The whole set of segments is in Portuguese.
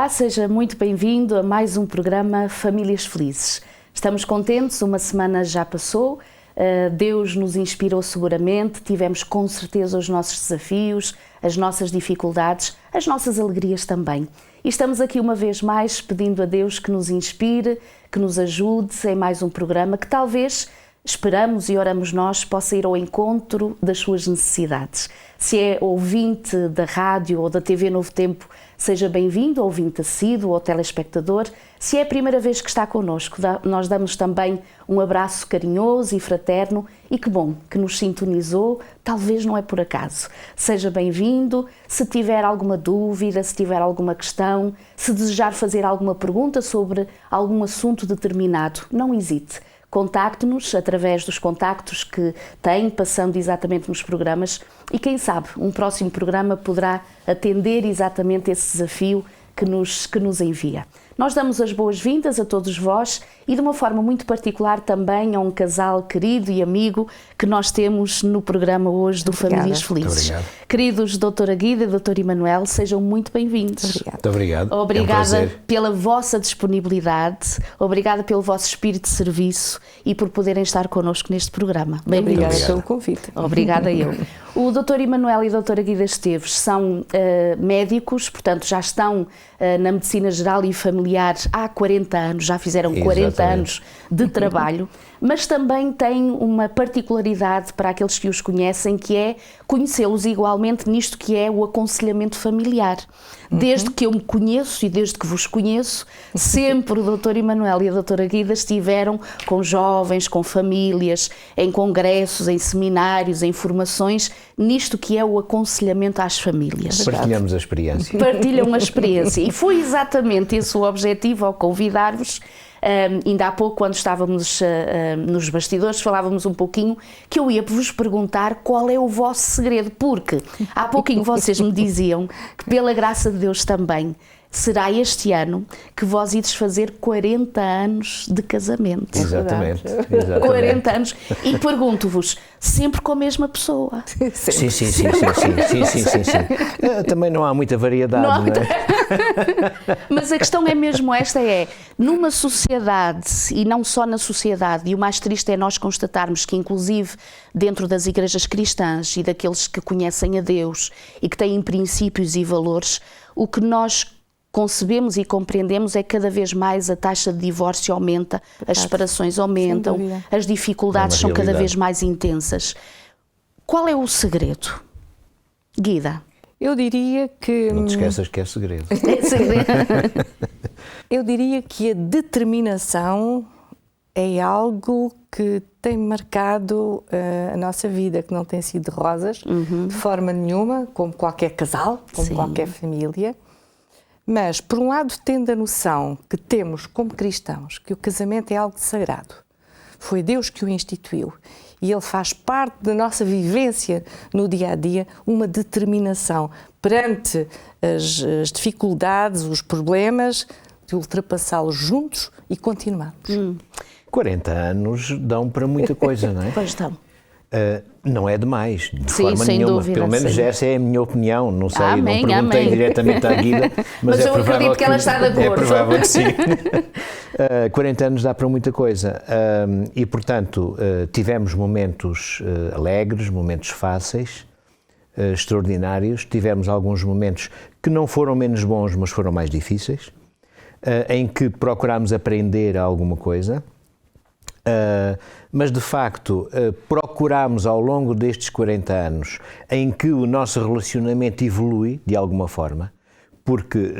Olá, seja muito bem-vindo a mais um programa Famílias Felizes. Estamos contentes, uma semana já passou, Deus nos inspirou seguramente, tivemos com certeza os nossos desafios, as nossas dificuldades, as nossas alegrias também. E estamos aqui uma vez mais pedindo a Deus que nos inspire, que nos ajude em mais um programa que talvez, esperamos e oramos nós, possa ir ao encontro das suas necessidades. Se é ouvinte da rádio ou da TV Novo Tempo, seja bem-vindo, ouvinte assíduo ou telespectador. Se é a primeira vez que está connosco, nós damos também um abraço carinhoso e fraterno e que bom que nos sintonizou, talvez não é por acaso. Seja bem-vindo, se tiver alguma dúvida, se tiver alguma questão, se desejar fazer alguma pergunta sobre algum assunto determinado, não hesite. Contacte-nos através dos contactos que tem, passando exatamente nos programas e quem sabe um próximo programa poderá atender exatamente esse desafio que nos envia. Nós damos as boas-vindas a todos vós e de uma forma muito particular também a um casal querido e amigo que nós temos no programa hoje do Famílias Felizes. Muito obrigado. Queridos doutora Guida e doutor Emanuel, sejam muito bem-vindos. Muito obrigado. Obrigada pela vossa disponibilidade, obrigada pelo vosso espírito de serviço e por poderem estar connosco neste programa. Bem-vindos. Obrigada pelo convite. Obrigada eu. O doutor Emanuel e a doutora Guida Esteves são médicos, portanto já estão na medicina geral e familiar há 40 anos, já fizeram 40 anos de trabalho, mas também têm uma particularidade para aqueles que os conhecem, que é conhecê-los igualmente nisto que é o aconselhamento familiar. Desde que eu me conheço e desde que vos conheço, sempre o doutor Emanuel e a doutora Guida estiveram com jovens, com famílias, em congressos, em seminários, em formações, nisto que é o aconselhamento às famílias. Partilhamos a experiência. Partilham a experiência. E foi exatamente esse o objetivo ao convidar-vos. Ainda há pouco, quando estávamos nos bastidores, falávamos um pouquinho que eu ia vos perguntar qual é o vosso segredo, porque há pouquinho vocês me diziam que pela graça de Deus também será este ano que vós ides fazer 40 anos de casamento. Exatamente. 40 anos. E pergunto-vos, sempre com a mesma pessoa? Sim. Também não há muita variedade, não é? Mas a questão é mesmo esta, numa sociedade, e não só na sociedade, e o mais triste é nós constatarmos que inclusive dentro das igrejas cristãs e daqueles que conhecem a Deus e que têm princípios e valores, o que nós concebemos e compreendemos é que cada vez mais a taxa de divórcio aumenta, as separações aumentam, as dificuldades são cada vez mais intensas. Qual é o segredo? Guida? Eu diria que... Não te esqueças que é segredo. É segredo. Eu diria que a determinação é algo que tem marcado a nossa vida, que não tem sido de rosas, de forma nenhuma, como qualquer casal, como qualquer família. Mas, por um lado, tendo a noção que temos, como cristãos, que o casamento é algo sagrado. Foi Deus que o instituiu e ele faz parte da nossa vivência no dia-a-dia, uma determinação perante as dificuldades, os problemas, de ultrapassá-los juntos e continuarmos. 40 anos dão para muita coisa, não é? Pois estão. Não é demais, de sim, forma sem nenhuma. dúvida, pelo menos sim. essa é a minha opinião. Não sei, Amém, não perguntei diretamente à Guida, mas é eu acredito que ela está de acordo. É provável que sim. 40 anos dá para muita coisa e, portanto, tivemos momentos alegres, momentos fáceis, extraordinários. Tivemos alguns momentos que não foram menos bons, mas foram mais difíceis, em que procurámos aprender alguma coisa. Mas de facto procurámos ao longo destes 40 anos em que o nosso relacionamento evolui de alguma forma, porque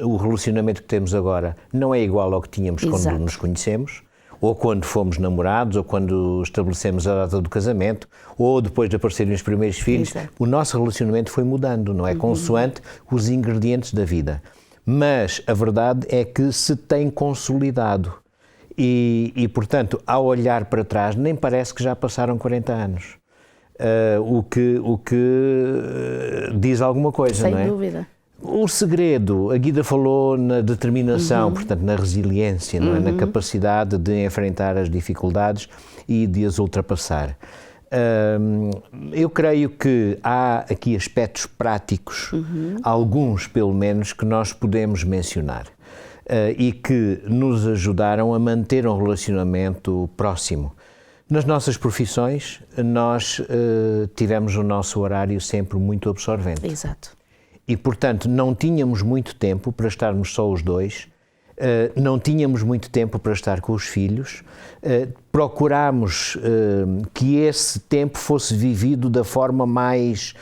o relacionamento que temos agora não é igual ao que tínhamos quando nos conhecemos, ou quando fomos namorados, ou quando estabelecemos a data do casamento, ou depois de aparecerem os primeiros filhos. O nosso relacionamento foi mudando, não é? Consoante os ingredientes da vida. Mas a verdade é que se tem consolidado. E, portanto, ao olhar para trás, nem parece que já passaram 40 anos. O que diz alguma coisa, não é? Sem dúvida. O segredo, a Guida falou na determinação, portanto, na resiliência, não é? Na capacidade de enfrentar as dificuldades e de as ultrapassar. Eu creio que há aqui aspectos práticos, alguns pelo menos, que nós podemos mencionar e que nos ajudaram a manter um relacionamento próximo. Nas nossas profissões, nós tivemos o nosso horário sempre muito absorvente. Exato. E, portanto, não tínhamos muito tempo para estarmos só os dois, não tínhamos muito tempo para estar com os filhos, procurámos que esse tempo fosse vivido da forma mais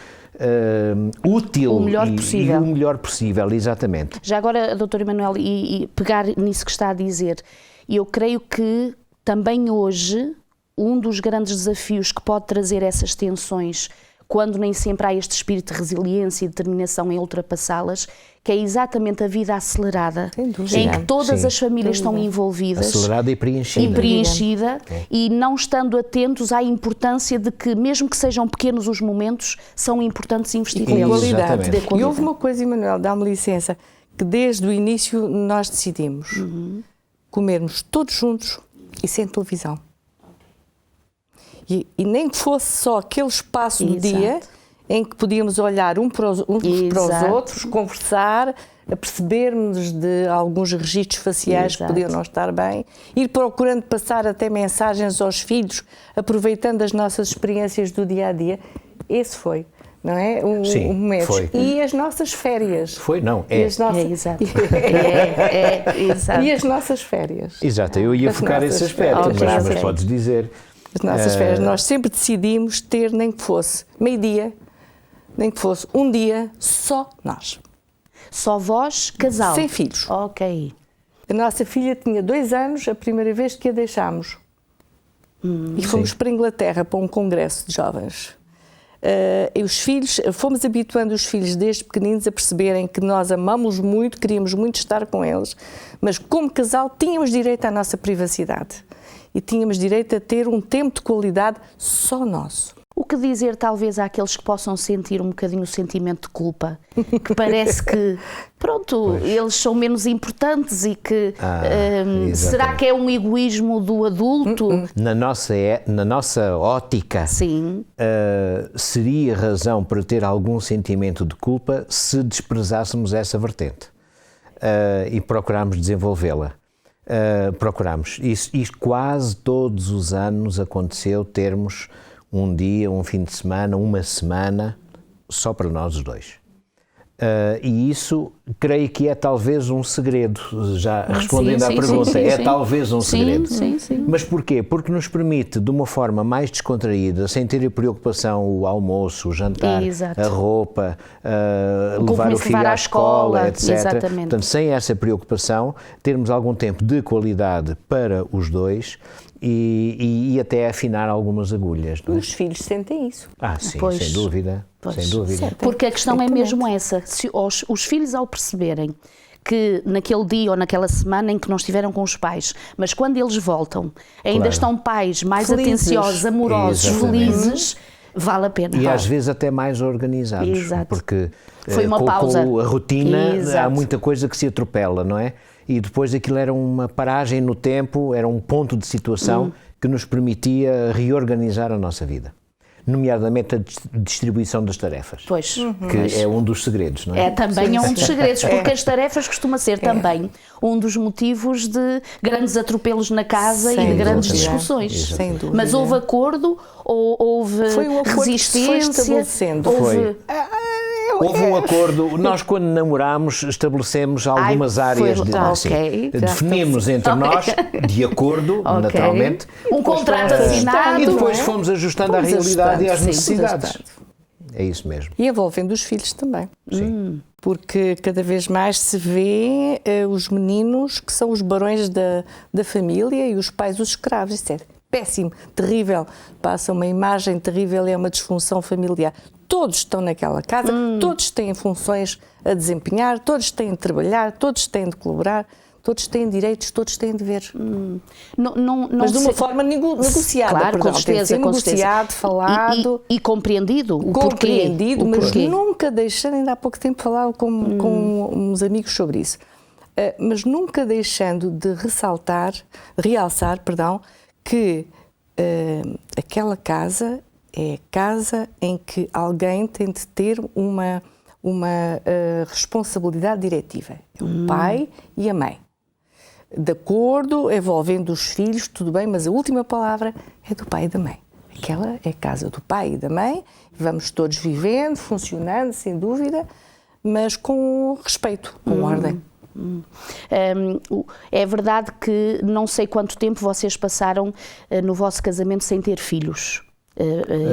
útil o melhor possível. E o melhor possível, exatamente. Já agora, Dr. Emanuel, e pegar nisso que está a dizer, eu creio que também hoje um dos grandes desafios que pode trazer essas tensões, quando nem sempre há este espírito de resiliência e determinação em ultrapassá-las, que é exatamente a vida acelerada, em que todas as famílias estão envolvidas. Acelerada e preenchida. E não estando atentos à importância de que, mesmo que sejam pequenos os momentos, são importantes investir neles. Qualidade. E houve uma coisa, Emanuel, dá-me licença, que desde o início nós decidimos comermos todos juntos e sem televisão. E nem que fosse só aquele espaço do dia em que podíamos olhar uns para os outros, conversar, a percebermos de alguns registros faciais que podiam não estar bem, ir procurando passar até mensagens aos filhos, aproveitando as nossas experiências do dia-a-dia. Esse foi, não é? Sim, momento. foi. E as nossas férias. Foi, não, é. E as nossas... exato. exato. E as nossas férias. Exato, eu ia focar esse aspecto, mas podes dizer... As nossas férias, nós sempre decidimos ter, nem que fosse meio-dia, nem que fosse um dia, só nós. Só vós, casal? Sem filhos. Ok. A nossa filha tinha 2 anos, a primeira vez que a deixámos. E fomos para a Inglaterra, para um congresso de jovens. E os filhos, fomos habituando os filhos desde pequeninos a perceberem que nós amamos muito, queríamos muito estar com eles, mas como casal tínhamos direito à nossa privacidade. E tínhamos direito a ter um tempo de qualidade só nosso. O que dizer talvez àqueles que possam sentir um bocadinho o sentimento de culpa, que parece que, pronto, eles são menos importantes e que será que é um egoísmo do adulto? Na nossa ótica, sim. Seria razão para ter algum sentimento de culpa se desprezássemos essa vertente e procurarmos desenvolvê-la. Procuramos. Isto quase todos os anos aconteceu, termos um dia, um fim de semana, uma semana, só para nós os dois. E isso, creio que é talvez um segredo, já respondendo à pergunta, talvez um segredo. Sim. Mas porquê? Porque nos permite, de uma forma mais descontraída, sem ter a preocupação, o almoço, o jantar, a roupa, levar o filho à escola, etc. Exatamente. Portanto, sem essa preocupação, termos algum tempo de qualidade para os dois e até afinar algumas agulhas. Não é? Os filhos sentem isso. Sim, sem dúvida. Sem dúvida. Porque a questão é mesmo essa. Se os filhos, ao perceberem que naquele dia ou naquela semana em que não estiveram com os pais, mas quando eles voltam, ainda estão pais mais atenciosos, amorosos, felizes, vale a pena. E às vezes até mais organizados. Exato. Porque foi uma pausa. Com a rotina há muita coisa que se atropela, não é? E depois aquilo era uma paragem no tempo, era um ponto de situação que nos permitia reorganizar a nossa vida. Nomeadamente a distribuição das tarefas. Pois. Que é um dos segredos, não é? Também é um dos segredos, porque as tarefas costuma ser também um dos motivos de grandes atropelos na casa e de grandes discussões. Sem dúvida. Mas houve acordo, ou houve resistência? Houve um acordo. Nós, quando namorámos, estabelecemos algumas áreas definimos entre nós, de acordo, naturalmente, um contrato assinado. E depois fomos ajustando à realidade e às necessidades. É isso mesmo. E envolvendo os filhos também. Sim. Porque cada vez mais se vê os meninos que são os barões da família e os pais os escravos. Isso é péssimo, terrível. Passa uma imagem terrível, é uma disfunção familiar. Todos estão naquela casa, todos têm funções a desempenhar, todos têm de trabalhar, todos têm de colaborar, todos têm direitos, todos têm deveres. Mas de uma forma negociada. Claro, com certeza. Negociado, falado. E compreendido. Compreendido, mas nunca deixando, ainda há pouco tempo falava com uns amigos sobre isso, mas nunca deixando de realçar, que aquela casa é a casa em que alguém tem de ter uma responsabilidade diretiva. É o pai e a mãe. De acordo, envolvendo os filhos, tudo bem, mas a última palavra é do pai e da mãe. Aquela é a casa do pai e da mãe, vamos todos vivendo, funcionando, sem dúvida, mas com respeito, com ordem. É verdade que não sei quanto tempo vocês passaram no vosso casamento sem ter filhos.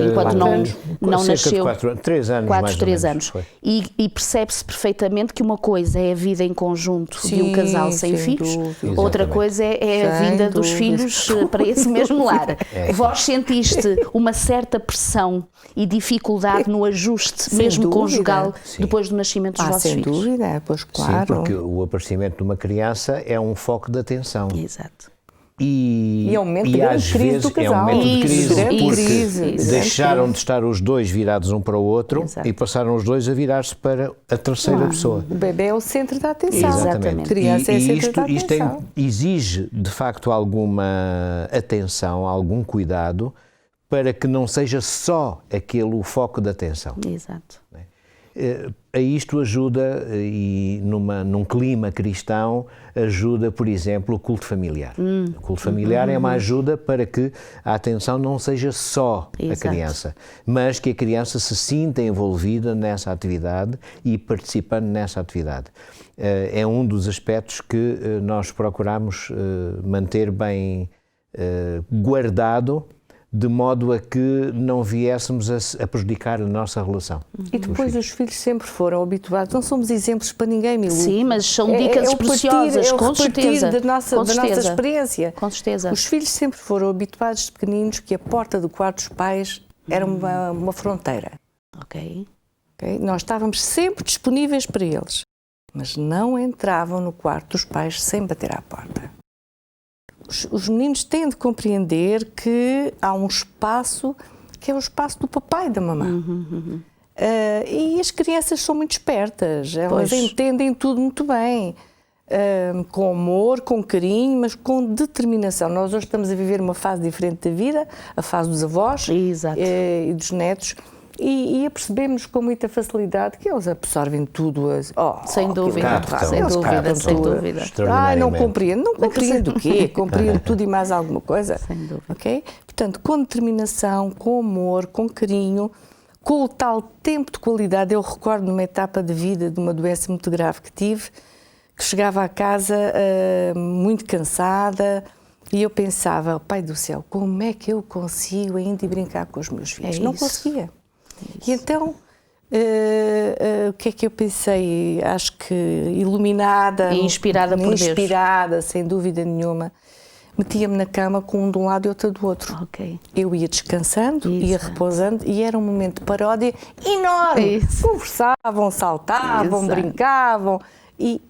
Enquanto não nasceu. 3 anos, mais 3 ou anos. menos. E percebe-se perfeitamente que uma coisa é a vida em conjunto de um casal sem filhos, dúvida. outra coisa é a vinda dos filhos para esse mesmo lar. Vós sentiste uma certa pressão e dificuldade no ajuste, Sem mesmo dúvida. conjugal, Sim. depois do nascimento dos vossos Sem filhos? dúvida, pois Sim, claro. porque o aparecimento de uma criança é um foco de atenção. Exato. E é um momento de grande às crise vezes do casal. é um momento de Isso, crise grande porque crise. deixaram de estar os dois virados um para o outro Exato. e passaram os dois a virar-se para a terceira pessoa. O bebê é o centro da atenção. Exatamente. A criança é o centro da isto atenção. exige, de facto, alguma atenção, algum cuidado para que não seja só aquele o foco da atenção. Exato. A isto ajuda, e num clima cristão, ajuda, por exemplo, o culto familiar. O culto familiar é uma ajuda para que a atenção não seja só a Exato. criança, mas que a criança se sinta envolvida nessa atividade e participando nessa atividade. É um dos aspectos que nós procuramos manter bem guardado, de modo a que não viéssemos a prejudicar a nossa relação. E depois os filhos sempre foram habituados. Não somos exemplos para ninguém, Milu. Sim, mas são dicas preciosas, com certeza. Da nossa experiência. Com certeza. Os filhos sempre foram habituados de pequeninos que a porta do quarto dos pais era uma fronteira. Ok. Okay? Nós estávamos sempre disponíveis para eles, mas não entravam no quarto dos pais sem bater à porta. Os meninos têm de compreender que há um espaço que é o espaço do papai e da mamãe. E as crianças são muito espertas, elas entendem tudo muito bem, com amor, com carinho, mas com determinação. Nós hoje estamos a viver uma fase diferente da vida, a fase dos avós e dos netos, e apercebemos com muita facilidade que eles absorvem tudo. Sem dúvida, sem dúvida. Não compreendo o quê? Compreendo tudo e mais alguma coisa. Sem dúvida. Okay? Portanto, com determinação, com amor, com carinho, com o tal tempo de qualidade. Eu recordo numa etapa de vida de uma doença muito grave que tive, que chegava à casa muito cansada e eu pensava, Pai do céu, como é que eu consigo ainda ir brincar com os meus filhos? Não conseguia. E então, o que é que eu pensei? Acho que iluminada, inspirada por Deus. Inspirada, sem dúvida nenhuma, metia-me na cama com um de um lado e outro do outro. Ok. Eu ia descansando, ia repousando e era um momento de paródia enorme. Conversavam, saltavam, brincavam e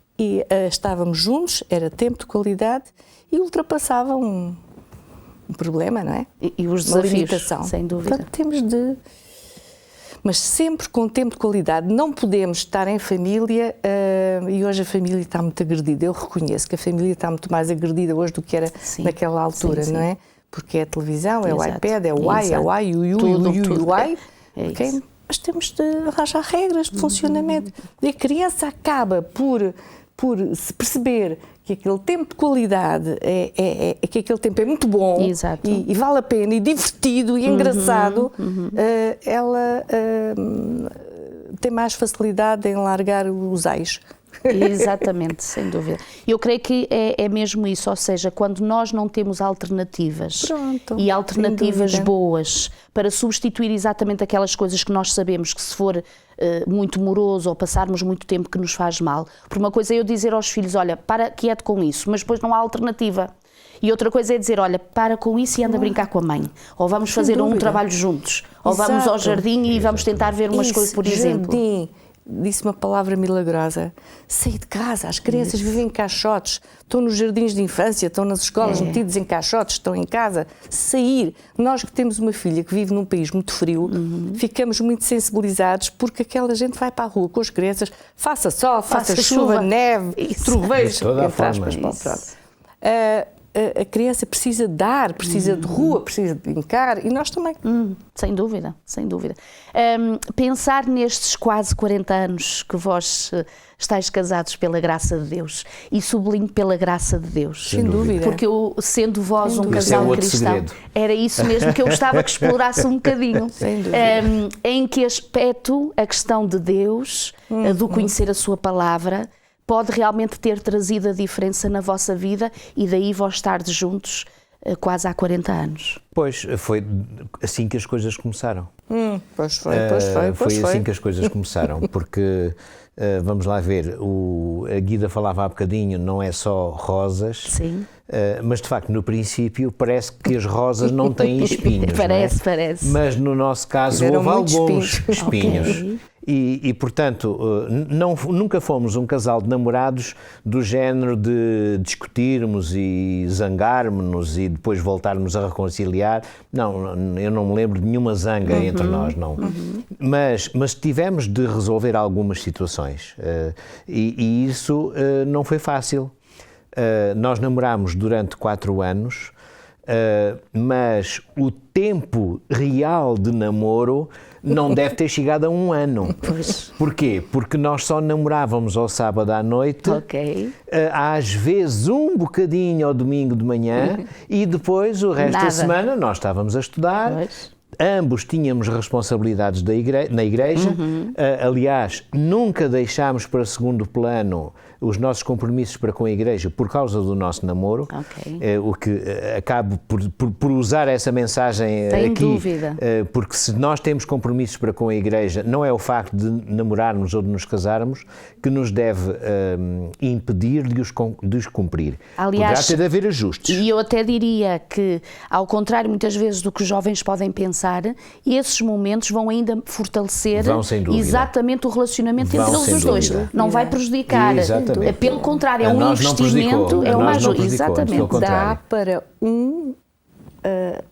estávamos juntos, era tempo de qualidade e ultrapassavam um problema, não é? E os uma desafios, limitação. sem dúvida. Portanto, temos de... Mas sempre com tempo de qualidade. Não podemos estar em família e hoje a família está muito agredida. Eu reconheço que a família está muito mais agredida hoje do que era naquela altura, não é? Porque é a televisão, é o iPad, é o ai, o ai. Okay? Mas temos de arranjar regras de funcionamento. E a criança acaba por se perceber que aquele tempo de qualidade que aquele tempo é muito bom e vale a pena e divertido e engraçado, ela tem mais facilidade em largar os ais. Exatamente, sem dúvida. Eu creio que é mesmo isso, ou seja, quando nós não temos alternativas e alternativas boas para substituir exatamente aquelas coisas que nós sabemos que se for muito moroso ou passarmos muito tempo que nos faz mal. Por uma coisa é eu dizer aos filhos, olha, para quieto com isso, mas depois não há alternativa. E outra coisa é dizer, olha, para com isso e anda a brincar com a mãe. Ou vamos fazer um trabalho juntos. Ou vamos ao jardim e vamos tentar ver umas coisas, por exemplo. Jardim. Disse uma palavra milagrosa, sair de casa, as crianças vivem em caixotes, estão nos jardins de infância, estão nas escolas metidos em caixotes, estão em casa, sair. Nós que temos uma filha que vive num país muito frio, ficamos muito sensibilizados porque aquela gente vai para a rua com as crianças, faça sol, faça chuva, neve, troveios, entre aspas, a criança precisa de dar, precisa de rua, precisa de brincar, e nós também. Sem dúvida, sem dúvida. Pensar nestes quase 40 anos que vós estáis casados pela graça de Deus, e sublinho pela graça de Deus. Sem dúvida. Porque sendo vós um casal cristão, segredo. era isso mesmo que eu gostava que explorasse um bocadinho. Sem dúvida. Em que aspecto a questão de Deus, do conhecer a sua palavra, pode realmente ter trazido a diferença na vossa vida e daí vós estardes juntos quase há 40 anos? Pois, foi assim que as coisas começaram. Pois foi. Foi assim que as coisas começaram, porque, vamos lá ver, a Guida falava há bocadinho, não é só rosas. Sim. Mas de facto, no princípio, parece que as rosas não têm espinhos. Parece. Mas no nosso caso houve alguns espinhos. Okay. E portanto, nunca fomos um casal de namorados do género de discutirmos e zangarmos-nos e depois voltarmos a reconciliar. Não, eu não me lembro de nenhuma zanga entre nós, não. Mas tivemos de resolver algumas situações e isso não foi fácil. Nós namorámos durante 4 anos, mas o tempo real de namoro não deve ter chegado a 1 ano. Pois. Porquê? Porque nós só namorávamos ao sábado à noite, às vezes um bocadinho ao domingo de manhã e depois o resto da semana nós estávamos a estudar. Pois. Ambos tínhamos responsabilidades na igreja, aliás, nunca deixámos para segundo plano os nossos compromissos para com a igreja por causa do nosso namoro, o que acabo por usar essa mensagem Sem aqui, dúvida. Porque se nós temos compromissos para com a igreja, não é o facto de namorarmos ou de nos casarmos que nos deve impedir de os cumprir. Aliás, poderá ter de haver ajustes. E eu até diria que, ao contrário muitas vezes do que os jovens podem pensar, esses momentos vão ainda fortalecer exatamente o relacionamento entre eles os dois. Não vai prejudicar. Exatamente. Pelo contrário, é um investimento, é uma ajuda. Exatamente. Dá para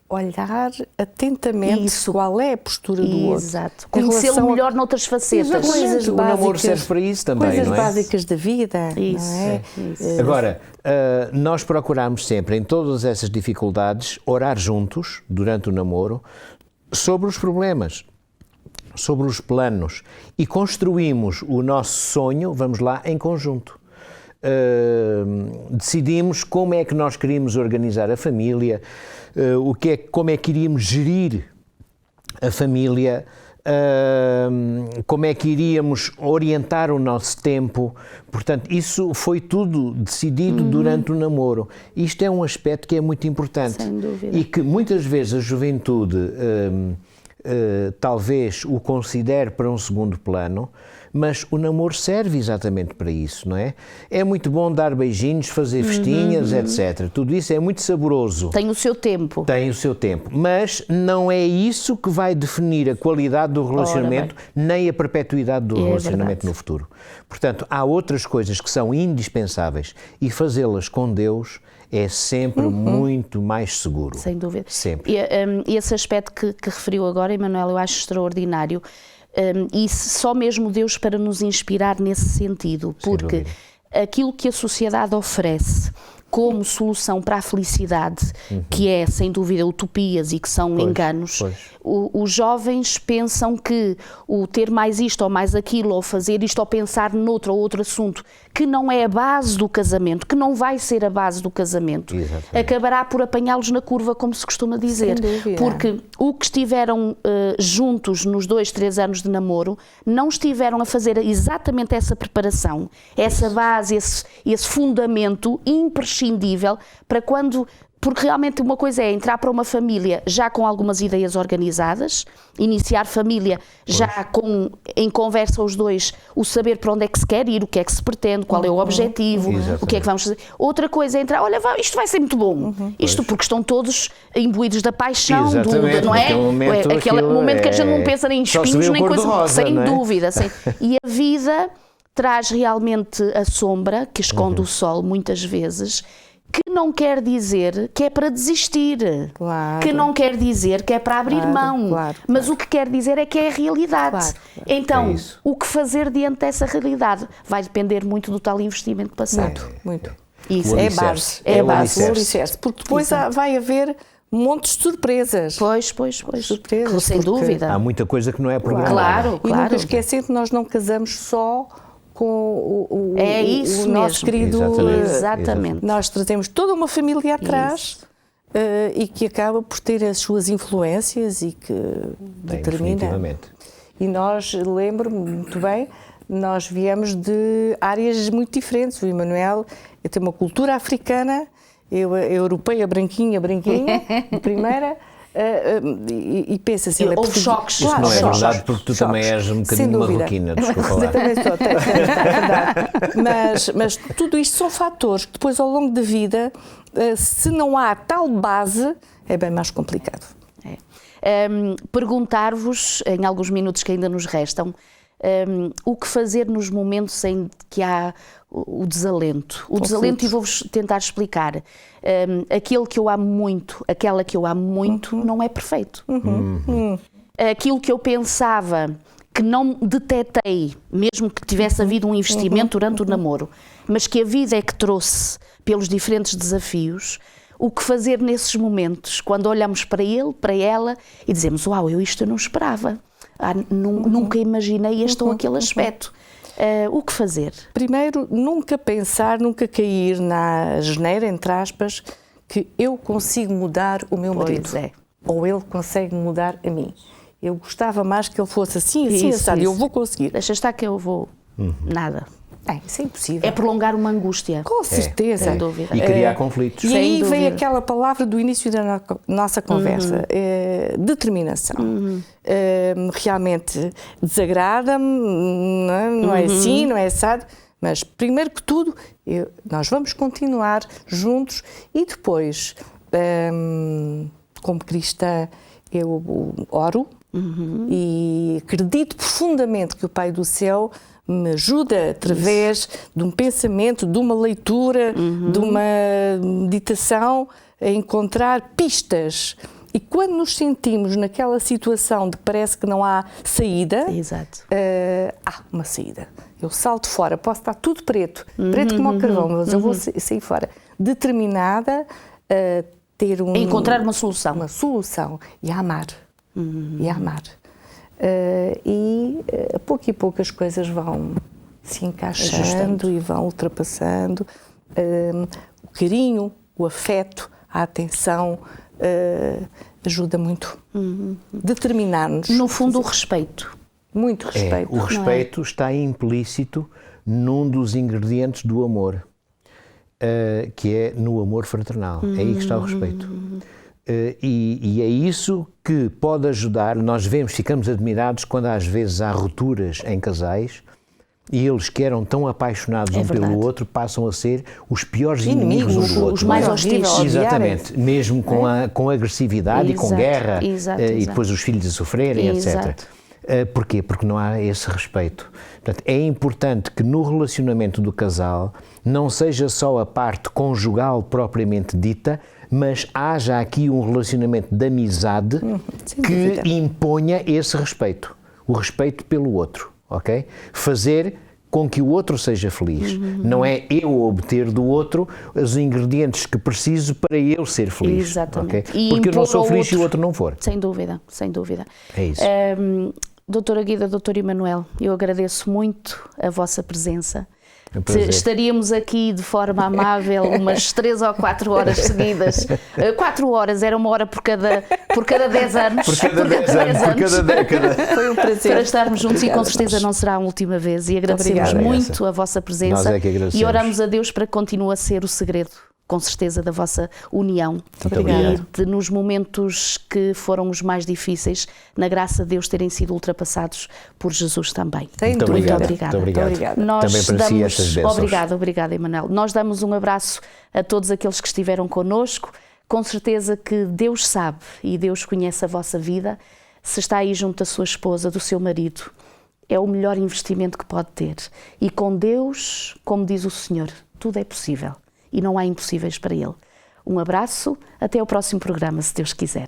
olhar atentamente qual é a postura do outro. Exato. Conhecê-lo melhor noutras facetas. O namoro serve para isso também, coisas não é? básicas da vida. Isso. Não é? Isso. Agora, nós procuramos sempre, em todas essas dificuldades, orar juntos, durante o namoro, sobre os problemas, sobre os planos, e construímos o nosso sonho, vamos lá, em conjunto. Decidimos como é que nós queríamos organizar a família, como é que iríamos gerir a família, como é que iríamos orientar o nosso tempo. Portanto, isso foi tudo decidido durante o namoro. Isto é um aspecto que é muito importante. Sem dúvida. E que muitas vezes a juventude talvez o considere para um segundo plano, mas o namoro serve exatamente para isso, não é? É muito bom dar beijinhos, fazer festinhas, etc. Tudo isso é muito saboroso. Tem o seu tempo. Tem o seu tempo, mas não é isso que vai definir a qualidade do relacionamento, nem a perpetuidade do relacionamento no futuro. Portanto, há outras coisas que são indispensáveis e fazê-las com Deus é sempre muito mais seguro. Sem dúvida. Sempre. E esse aspecto que referiu agora, Emanuel, eu acho extraordinário. E só mesmo Deus para nos inspirar nesse sentido, porque aquilo que a sociedade oferece como solução para a felicidade, que é, sem dúvida, utopias e que são enganos, os jovens pensam que o ter mais isto ou mais aquilo, ou fazer isto ou pensar noutro ou outro assunto, que não é a base do casamento, que não vai ser a base do casamento, acabará por apanhá-los na curva, como se costuma dizer. Porque o que estiveram juntos nos 2, 3 anos de namoro, não estiveram a fazer exatamente essa preparação, essa base, esse fundamento imprescindível para quando... Porque realmente uma coisa é entrar para uma família já com algumas ideias organizadas, iniciar família já em conversa os dois, o saber para onde é que se quer ir, o que é que se pretende, qual é o objetivo, o que é que vamos fazer. Outra coisa é entrar, olha, isto vai ser muito bom. Isto porque estão todos imbuídos da paixão, não é? Aquele momento que a gente não pensa nem em espinhos, nem coisa, sem dúvida. E a vida traz realmente a sombra que esconde o sol muitas vezes, que não quer dizer que é para desistir, que não quer dizer que é para abrir mão, mas o que quer dizer é que é a realidade. Então, o que fazer diante dessa realidade vai depender muito do tal investimento passado. Muito. Isso, é base. É É o base, o alicerce. alicerce. Porque depois Exato. vai haver montes de surpresas. Pois. Surpresas, Sem porque dúvida. Há muita coisa que não é programada. Claro. E nunca esquecer que nós não casamos só com É isso o nosso mesmo. querido... Exatamente. Nós trazemos toda uma família atrás e que acaba por ter as suas influências e que determina. Definitivamente. E nós, lembro-me muito bem, nós viemos de áreas muito diferentes. O Emanuel tem uma cultura africana, eu a europeia, branquinha, de primeira, e pensa assim... Houve choques. Isso não é choques, verdade, porque tu também és um sem bocadinho dúvida. marroquina, desculpa lá. Eu também sou, é verdade. Mas tudo isto são fatores que depois, ao longo da vida, se não há tal base, é bem mais complicado. Perguntar-vos, em alguns minutos que ainda nos restam, o que fazer nos momentos em que há o desalento. O desalento, e vou-vos tentar explicar. Aquele que eu amo muito, aquela que eu amo muito, não é perfeito. Aquilo que eu pensava que não detetei, mesmo que tivesse havido um investimento durante o namoro, mas que a vida é que trouxe pelos diferentes desafios, o que fazer nesses momentos, quando olhamos para ele, para ela, e dizemos, uau, isto eu não esperava. Nunca imaginei este ou aquele aspecto. O que fazer? Primeiro, nunca pensar, nunca cair na asneira, entre aspas, que eu consigo mudar o meu marido. Ou ele consegue mudar a mim. Eu gostava mais que ele fosse assim, assado. Eu vou conseguir. Deixa estar que eu vou. Nada. Isso é impossível. É prolongar uma angústia. Com certeza. Sem dúvida. E criar conflitos. E aí Sem vem dúvida. aquela palavra do início da nossa conversa, determinação. Realmente desagrada-me, não é assim, não é assado, mas primeiro que tudo, nós vamos continuar juntos e depois, como cristã, eu oro e acredito profundamente que o Pai do Céu me ajuda através de um pensamento, de uma leitura, de uma meditação, a encontrar pistas. E quando nos sentimos naquela situação de parece que não há saída, há uma saída. Eu salto fora, posso estar tudo preto como o carvão, mas eu vou sair fora. Determinada a ter a encontrar uma solução. Uma solução e a amar. E a amar. A pouco e pouco as coisas vão se encaixando e vão ultrapassando. O carinho, o afeto, a atenção ajuda muito. Determinar-nos. No fundo, o respeito. Muito respeito. O respeito está implícito num dos ingredientes do amor, que é no amor fraternal. É aí que está o respeito. E é isso que pode ajudar. Nós ficamos admirados quando às vezes há rupturas em casais e eles que eram tão apaixonados um pelo outro passam a ser os piores inimigos um do outro. Os mais hostis. Exatamente, mesmo com agressividade e com guerra e depois os filhos a sofrerem, etc. Porquê? Porque não há esse respeito. Portanto, é importante que no relacionamento do casal não seja só a parte conjugal propriamente dita, mas haja aqui um relacionamento de amizade que imponha esse respeito, o respeito pelo outro, ok? Fazer com que o outro seja feliz. Não é eu obter do outro os ingredientes que preciso para eu ser feliz. Exatamente. Okay? Porque eu não sou feliz se o outro não for. Sem dúvida, sem dúvida. É isso. Doutora Guida, doutor Emanuel, eu agradeço muito a vossa presença. Estaríamos aqui de forma amável umas 3 ou 4 horas seguidas. 4 horas, era 1 hora por cada 10 anos. Por cada 10 anos, por cada década. Foi um prazer. Para estarmos juntos e com certeza não será a última vez. E agradecemos muito a vossa presença. Nós é que agradecemos. E oramos a Deus para que continue a ser o segredo, com certeza, da vossa união. E nos momentos que foram os mais difíceis, na graça de Deus, terem sido ultrapassados por Jesus também. Muito obrigado. Muito obrigado. Nós também para si estas bênçãos. Obrigada, Emanuel. Nós damos um abraço a todos aqueles que estiveram connosco. Com certeza que Deus sabe e Deus conhece a vossa vida. Se está aí junto da sua esposa, do seu marido, é o melhor investimento que pode ter. E com Deus, como diz o Senhor, tudo é possível. E não há impossíveis para Ele. Um abraço, até ao próximo programa, se Deus quiser.